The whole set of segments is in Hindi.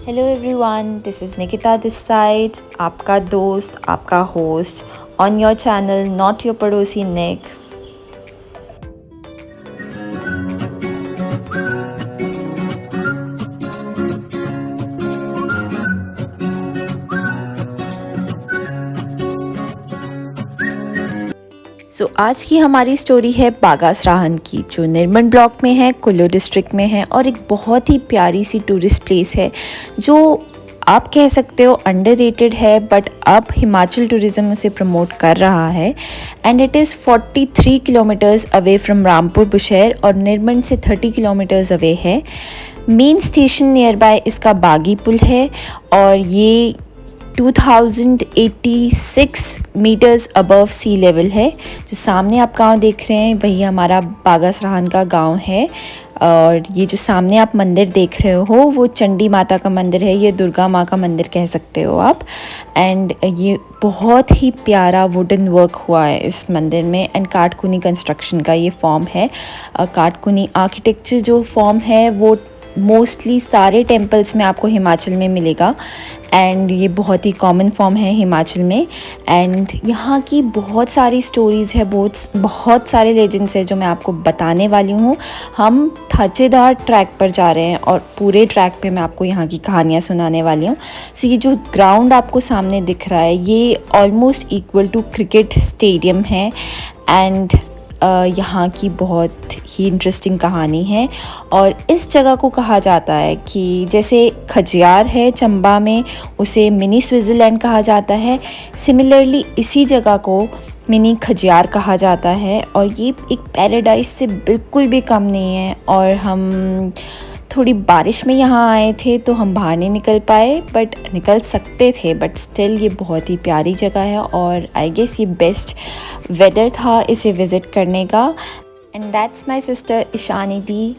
Hello everyone, this is Nikita this side, आपका दोस्त, आपका host on your channel not your पड़ोसी निक। आज की हमारी स्टोरी है बागासराहन की, जो निर्मल ब्लॉक में है, कुल्लू डिस्ट्रिक्ट में है और एक बहुत ही प्यारी सी टूरिस्ट प्लेस है जो आप कह सकते हो अंडररेटेड है, बट अब हिमाचल टूरिज़्म उसे प्रमोट कर रहा है। And it is 43 kilometres away from Rampur Bushahr और निर्मल से 30 किलोमीटर्स अवे है। मेन स्टेशन नियर बाय इसका बागी पुल है और ये 2086 मीटर्स अबव सी लेवल है। जो सामने आप गांव देख रहे हैं वही हमारा बागासराहन का गांव है। और ये जो सामने आप मंदिर देख रहे हो वो चंडी माता का मंदिर है, ये दुर्गा माँ का मंदिर कह सकते हो आप। एंड ये बहुत ही प्यारा वुडन वर्क हुआ है इस मंदिर में एंड काटकुनी कंस्ट्रक्शन का ये फॉर्म है। काटकुनी आर्किटेक्चर जो फॉर्म है वो मोस्टली सारे टेम्पल्स में आपको हिमाचल में मिलेगा एंड ये बहुत ही कॉमन फॉर्म है हिमाचल में। एंड यहाँ की बहुत सारी स्टोरीज़ है, बहुत सारे लेजेंड्स है जो मैं आपको बताने वाली हूँ। हम थचेदार ट्रैक पर जा रहे हैं और पूरे ट्रैक पे मैं आपको यहाँ की कहानियाँ सुनाने वाली हूँ। सो ये जो ग्राउंड आपको सामने दिख रहा है ये almost equal to cricket stadium है। एंड यहाँ की बहुत ही इंटरेस्टिंग कहानी है और इस जगह को कहा जाता है कि जैसे खजियार है चंबा में, उसे मिनी स्विट्ज़रलैंड कहा जाता है। सिमिलरली इसी जगह को मिनी खजियार कहा जाता है और ये एक पैराडाइज से बिल्कुल भी कम नहीं है। और हम थोड़ी बारिश में यहाँ आए थे तो हम बाहर नहीं निकल पाए, बट निकल सकते थे, बट स्टिल ये बहुत ही प्यारी जगह है और आई गेस ये बेस्ट वेदर था इसे विज़िट करने का। And that's my sister Ishani the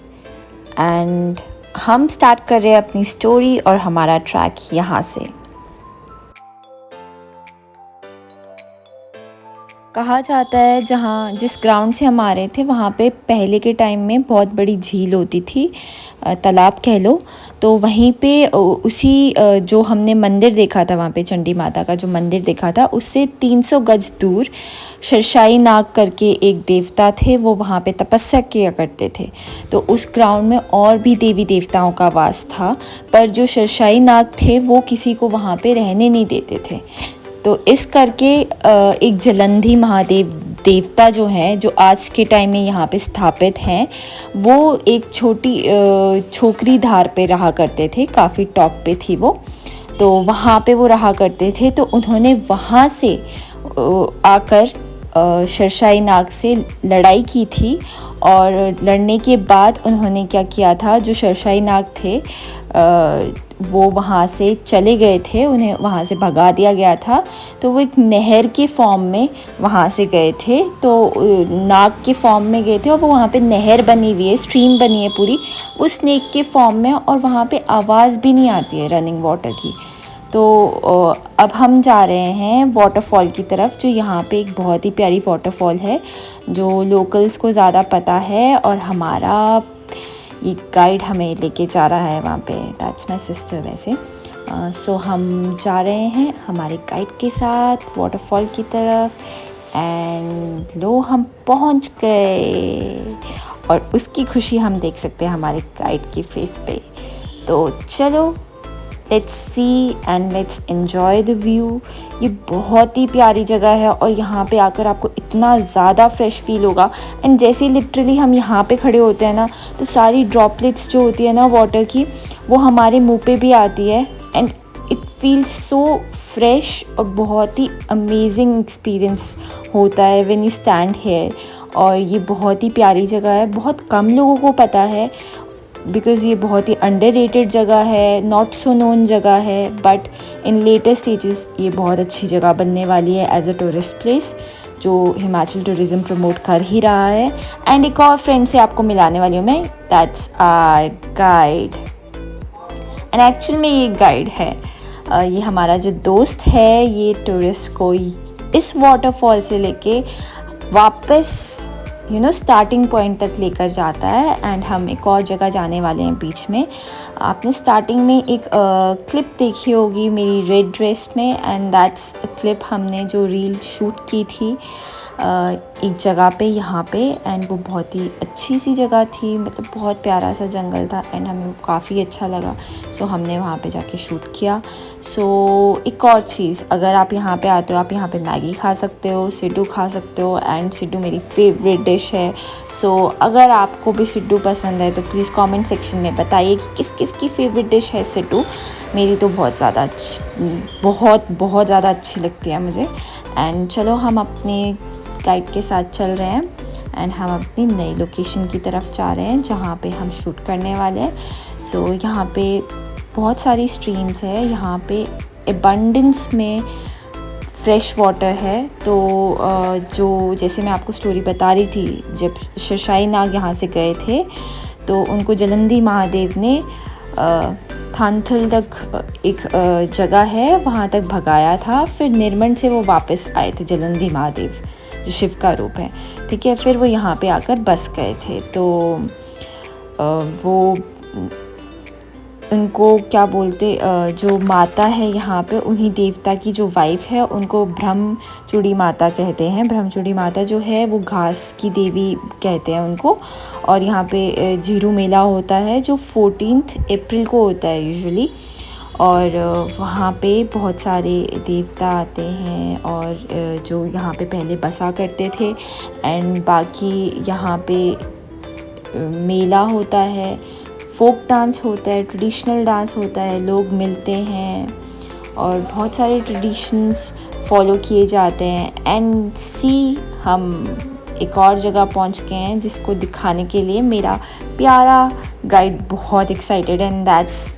and हम स्टार्ट कर रहे हैं अपनी स्टोरी और हमारा ट्रैक यहाँ से। कहा जाता है जिस ग्राउंड से हम आ रहे थे वहाँ पे पहले के टाइम में बहुत बड़ी झील होती थी, तालाब कह लो। तो वहीं पे उसी जो हमने मंदिर देखा था वहाँ पे चंडी माता का जो मंदिर देखा था उससे 300 गज दूर शरशाई नाग करके एक देवता थे, वो वहाँ पे तपस्या किया करते थे। तो उस ग्राउंड में और भी देवी देवताओं का वास था, पर जो शरशाई नाग थे वो किसी को वहाँ पे रहने नहीं देते थे। तो इस करके एक जलंधी महादेव देवता जो है, जो आज के टाइम में यहाँ पे स्थापित हैं, वो एक छोटी छोकरी धार पे रहा करते थे, काफ़ी टॉप पे थी वो। तो वहाँ पे वो रहा करते थे, तो उन्होंने वहाँ से आकर शरशाई नाग से लड़ाई की थी। और लड़ने के बाद उन्होंने क्या किया था, जो शरशाई नाग थे वो वहाँ से चले गए थे, उन्हें वहाँ से भगा दिया गया था। तो वो एक नहर के फॉर्म में वहाँ से गए थे, तो नाग के फॉर्म में गए थे और वो वहाँ पे नहर बनी हुई है, स्ट्रीम बनी है पूरी उस स्नेक के फॉर्म में, और वहाँ पे आवाज़ भी नहीं आती है रनिंग वाटर की। तो अब हम जा रहे हैं वाटरफॉल की तरफ, जो यहाँ पे एक बहुत ही प्यारी वाटरफॉल है जो लोकल्स को ज़्यादा पता है। और हमारा ये गाइड हमें लेके जा रहा है वहाँ पे, दैट्स माय सिस्टर वैसे। सो हम जा रहे हैं हमारे गाइड के साथ वाटरफॉल की तरफ एंड लो हम पहुँच गए और उसकी खुशी हम देख सकते हैं हमारे गाइड की फेस पे। तो चलो let's see and let's enjoy the view. ये बहुत ही प्यारी जगह है और यहाँ पे आकर आपको इतना ज़्यादा फ्रेश फील होगा। एंड जैसे लिटरली हम यहाँ पे खड़े होते हैं ना, तो सारी ड्रॉपलेट्स जो होती है ना वाटर की, वो हमारे मुंह पे भी आती है and it feels so fresh और बहुत ही अमेजिंग एक्सपीरियंस होता है व्हेन यू स्टैंड हेयर। और ये बहुत ही प्यारी जगह है, बहुत कम लोगों को पता है बिकॉज़ ये बहुत ही अंडररेटेड जगह है, नॉट सो नोन जगह है, बट इन लेटर स्टेजेस ये बहुत अच्छी जगह बनने वाली है एज अ टूरिस्ट प्लेस, जो हिमाचल टूरिज़्म प्रमोट कर ही रहा है। एंड एक और फ्रेंड से आपको मिलाने वाली हूँ मैं, that's our guide. And actual में ये गाइड है, ये हमारा जो दोस्त है, ये टूरिस्ट को इस वाटरफॉल से लेके वापस स्टार्टिंग पॉइंट तक लेकर जाता है। एंड हम एक और जगह जाने वाले हैं बीच में। आपने स्टार्टिंग में एक क्लिप देखी होगी मेरी रेड ड्रेस में, एंड दैट्स क्लिप हमने जो रील शूट की थी एक जगह पे यहाँ पे। एंड वो बहुत ही अच्छी सी जगह थी, मतलब बहुत प्यारा सा जंगल था एंड हमें वो काफ़ी अच्छा लगा। सो हमने वहाँ पे जाके शूट किया। सो एक और चीज़, अगर आप यहाँ पे आते हो, आप यहाँ पे मैगी खा सकते हो, सिड्डू खा सकते हो। एंड सिड्डू मेरी फेवरेट डिश है। सो अगर आपको भी सिड्डू पसंद है तो प्लीज़ कमेंट सेक्शन में बताइए कि किस किस की फेवरेट डिश है सिड्डू। मेरी तो बहुत ज़्यादा बहुत ज़्यादा अच्छी लगती है मुझे। एंड चलो हम अपने गाइड के साथ चल रहे हैं एंड हम अपनी नई लोकेशन की तरफ जा रहे हैं जहाँ पे हम शूट करने वाले हैं। सो यहाँ पे बहुत सारी स्ट्रीम्स है, यहाँ पे एबंडेंस में फ्रेश वाटर है। तो जो जैसे मैं आपको स्टोरी बता रही थी, जब शेरशाही नाग यहाँ से गए थे तो उनको जलंधी महादेव ने थानथल तक एक जगह है वहाँ तक भगाया था। फिर निर्मंड से वो वापस आए थे, जलंधी महादेव जो शिव का रूप है, ठीक है। फिर वो यहाँ पे आकर बस गए थे। तो वो उनको क्या बोलते, जो माता है यहाँ पे, उन्हीं देवता की जो वाइफ है उनको ब्रह्मचूड़ी माता कहते हैं। ब्रह्मचूड़ी माता जो है वो घास की देवी कहते हैं उनको। और यहाँ पे जीरू मेला होता है जो 14 अप्रैल को होता है यूजुअली। और वहाँ पे बहुत सारे देवता आते हैं और जो यहाँ पे पहले बसा करते थे। एंड बाकी यहाँ पे मेला होता है, फोक डांस होता है, ट्रेडिशनल डांस होता है, लोग मिलते हैं और बहुत सारे ट्रेडिशंस फॉलो किए जाते हैं। एंड सी हम एक और जगह पहुंच गए हैं जिसको दिखाने के लिए मेरा प्यारा गाइड बहुत एक्साइटेड। एंड दैट्स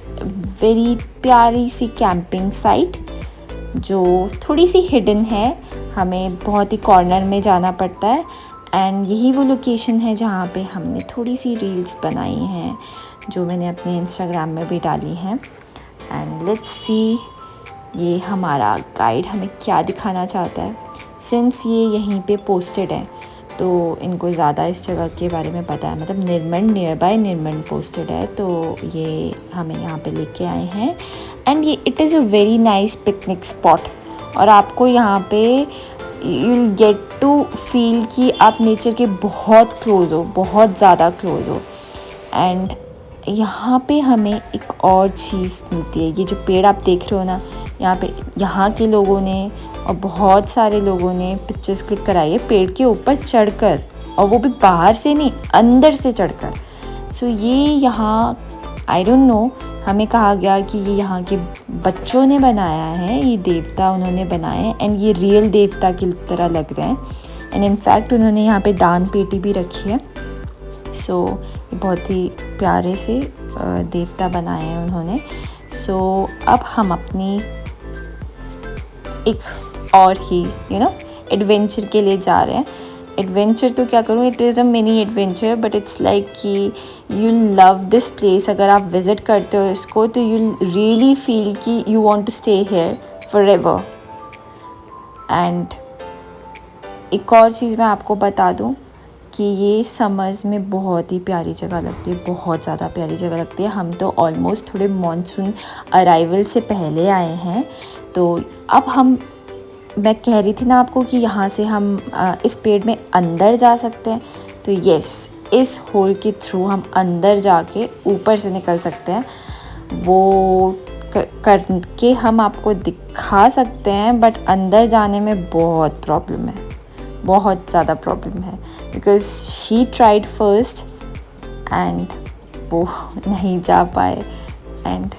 वेरी प्यारी सी कैंपिंग साइट जो थोड़ी सी हिडन है, हमें बहुत ही कॉर्नर में जाना पड़ता है। एंड यही वो लोकेशन है जहाँ पे हमने थोड़ी सी रील्स बनाई हैं जो मैंने अपने इंस्टाग्राम में भी डाली हैं। एंड लेट्स सी ये हमारा गाइड हमें क्या दिखाना चाहता है। सिंस ये यहीं पे पोस्टेड है तो इनको ज़्यादा इस जगह के बारे में पता है, मतलब Nirmand, near by Nirmand posted है, तो ये हमें यहाँ पे लेके आए हैं। एंड ये it is a very nice picnic spot. और आपको यहाँ पे you will get to feel कि आप नेचर के बहुत क्लोज हो, बहुत ज़्यादा क्लोज हो। एंड यहाँ पे हमें एक और चीज़ मिलती है, ये जो पेड़ आप देख रहे हो ना, यहाँ पे यहाँ के लोगों ने और बहुत सारे लोगों ने पिक्चर्स क्लिक कराई है पेड़ के ऊपर चढ़कर, और वो भी बाहर से नहीं, अंदर से चढ़कर। सो ये यहाँ आई डोंट नो, हमें कहा गया कि ये यहाँ के बच्चों ने बनाया है, ये देवता उन्होंने बनाए हैं। एंड ये रियल देवता की तरह लग रहे हैं। एंड इनफैक्ट उन्होंने यहाँ पे दान पेटी भी रखी है। सो ये बहुत ही प्यारे से देवता बनाए हैं उन्होंने। सो अब हम अपनी एक और ही एडवेंचर के लिए जा रहे हैं। एडवेंचर तो क्या करूँ, it is a mini adventure, but it's like कि यू लव दिस प्लेस। अगर आप विज़िट करते हो इसको तो यू रियली फील कि you want to stay here forever. And एक और चीज़ मैं आपको बता दूँ कि ये समर्स में बहुत ही प्यारी जगह लगती है, बहुत ज़्यादा प्यारी जगह लगती है। हम तो ऑलमोस्ट थोड़े मॉनसून अराइवल से पहले आए हैं। तो अब मैं कह रही थी ना आपको कि यहाँ से हम इस पेड़ में अंदर जा सकते हैं। तो यस, इस होल के थ्रू हम अंदर जाके ऊपर से निकल सकते हैं। वो करके हम आपको दिखा सकते हैं, बट अंदर जाने में बहुत प्रॉब्लम है, बहुत ज़्यादा प्रॉब्लम है। Because she tried first and वो नहीं जा पाए। एंड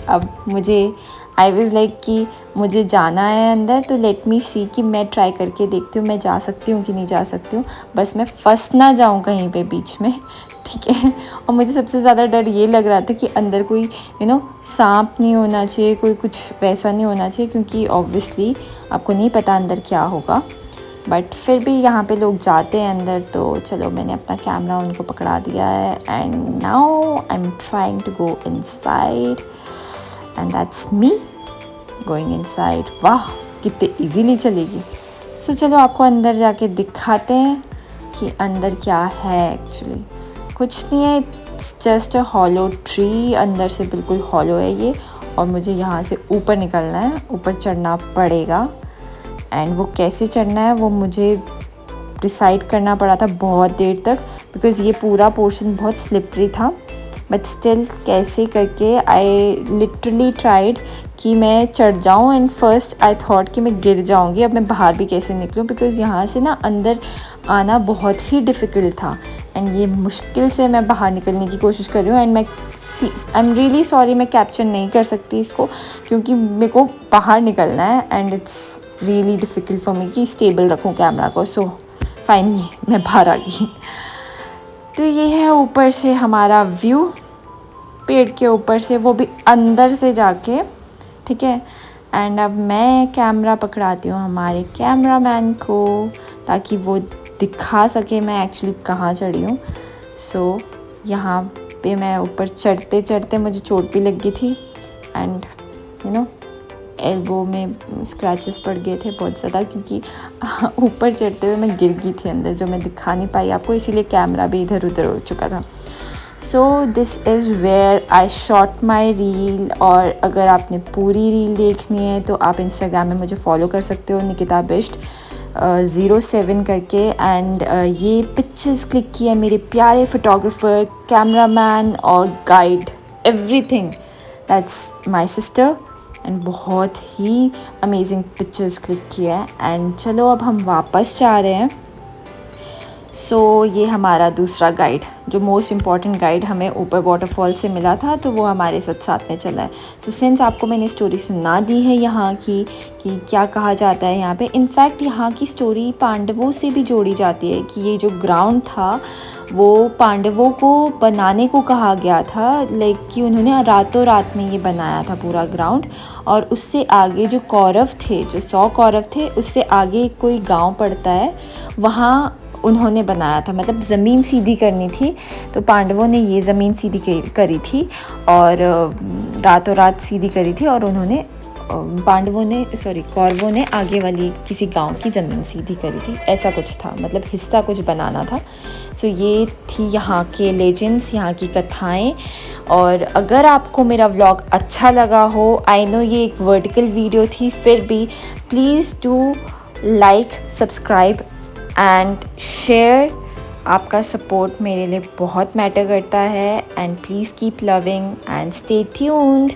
अब मुझे आई वॉज़ लाइक कि मुझे जाना है अंदर, तो लेट मी सी कि मैं ट्राई करके देखती हूँ मैं जा सकती हूँ कि नहीं जा सकती हूँ। बस मैं फंस ना जाऊँ कहीं पे बीच में, ठीक है। और मुझे सबसे ज़्यादा डर ये लग रहा था कि अंदर कोई सांप नहीं होना चाहिए, कोई कुछ वैसा नहीं होना चाहिए, क्योंकि ऑब्वियसली आपको नहीं पता अंदर क्या होगा। बट फिर भी यहाँ पे लोग जाते हैं अंदर, तो चलो मैंने अपना कैमरा उनको पकड़ा दिया है। And now I am trying to go inside and that's me going inside. वाह, कितने इजीली चलेगी। सो चलो आपको अंदर जाके दिखाते हैं कि अंदर क्या है एक्चुअली। कुछ नहीं है, it's just a hollow tree, अंदर से बिल्कुल हॉलो है ये। और मुझे यहाँ से ऊपर निकलना है, ऊपर चढ़ना पड़ेगा। एंड वो कैसे चढ़ना है वो मुझे डिसाइड करना पड़ा था बहुत देर तक, बिकॉज़ ये पूरा पोर्शन बहुत स्लिपरी था। बट स्टिल कैसे करके आई लिटरली ट्राइड कि मैं चढ़ जाऊँ। एंड फर्स्ट आई थॉट कि मैं गिर जाऊँगी, अब मैं बाहर भी कैसे निकलूँ, बिकॉज़ यहाँ से ना अंदर आना बहुत ही डिफ़िकल्ट था। एंड ये मुश्किल से मैं बाहर निकलने की कोशिश कर रही हूँ। And I am really sorry, मैं कैप्चर नहीं कर सकती इसको क्योंकि मेरे को बाहर निकलना है and it's really difficult for me कि स्टेबल रखूँ कैमरा को। सो फाइनली मैं बाहर आ गई। तो ये है ऊपर से हमारा व्यू, पेड़ के ऊपर से, वो भी अंदर से जाके, ठीक है। एंड अब मैं कैमरा पकड़ाती हूँ हमारे कैमरामैन को ताकि वो दिखा सके मैं एक्चुअली कहाँ चढ़ी हूँ। सो यहाँ पे मैं ऊपर चढ़ते चढ़ते मुझे चोट भी लग गई थी एंड यू नो एल्बो में स्क्रैचेस पड़ गए थे बहुत ज़्यादा, क्योंकि ऊपर चढ़ते हुए मैं गिर गई थी अंदर, जो मैं दिखा नहीं पाई आपको, इसीलिए कैमरा भी इधर उधर हो चुका था। So this is where I shot my reel. और अगर आपने पूरी रील देखनी है तो आप इंस्टाग्राम में मुझे फॉलो कर सकते हो, निकिता बिष्ट 07 करके। एंड ये पिक्चर्स क्लिक की है मेरे प्यारे फोटोग्राफर, कैमरामैन और guide, everything that's my sister. And बहुत ही अमेजिंग पिक्चर्स क्लिक किया है। एंड चलो अब हम वापस जा रहे हैं। सो ये हमारा दूसरा गाइड, जो मोस्ट इम्पॉर्टेंट गाइड हमें ऊपर वाटरफॉल से मिला था, तो वो हमारे साथ में चला है। सो सिंस आपको मैंने स्टोरी सुना दी है यहाँ की कि क्या कहा जाता है यहाँ पे, इनफैक्ट यहाँ की स्टोरी पांडवों से भी जोड़ी जाती है कि ये जो ग्राउंड था वो पांडवों को बनाने को कहा गया था, लाइक कि उन्होंने रातों रात में ये बनाया था पूरा ग्राउंड। और उससे आगे जो कौरव थे, जो 100 कौरव थे, उससे आगे कोई गांव पड़ता है, वहाँ उन्होंने बनाया था। मतलब ज़मीन सीधी करनी थी तो पांडवों ने ये ज़मीन सीधी करी थी और रातों रात सीधी करी थी, और उन्होंने कौरवों ने आगे वाली किसी गांव की ज़मीन सीधी करी थी, ऐसा कुछ था, मतलब हिस्सा कुछ बनाना था। सो ये थी यहाँ के लेजेंड्स, यहाँ की कथाएं। और अगर आपको मेरा व्लॉग अच्छा लगा हो, आई नो ये एक वर्टिकल वीडियो थी, फिर भी please do like, subscribe and share. आपका सपोर्ट मेरे लिए बहुत मैटर करता है। And please keep loving and stay tuned.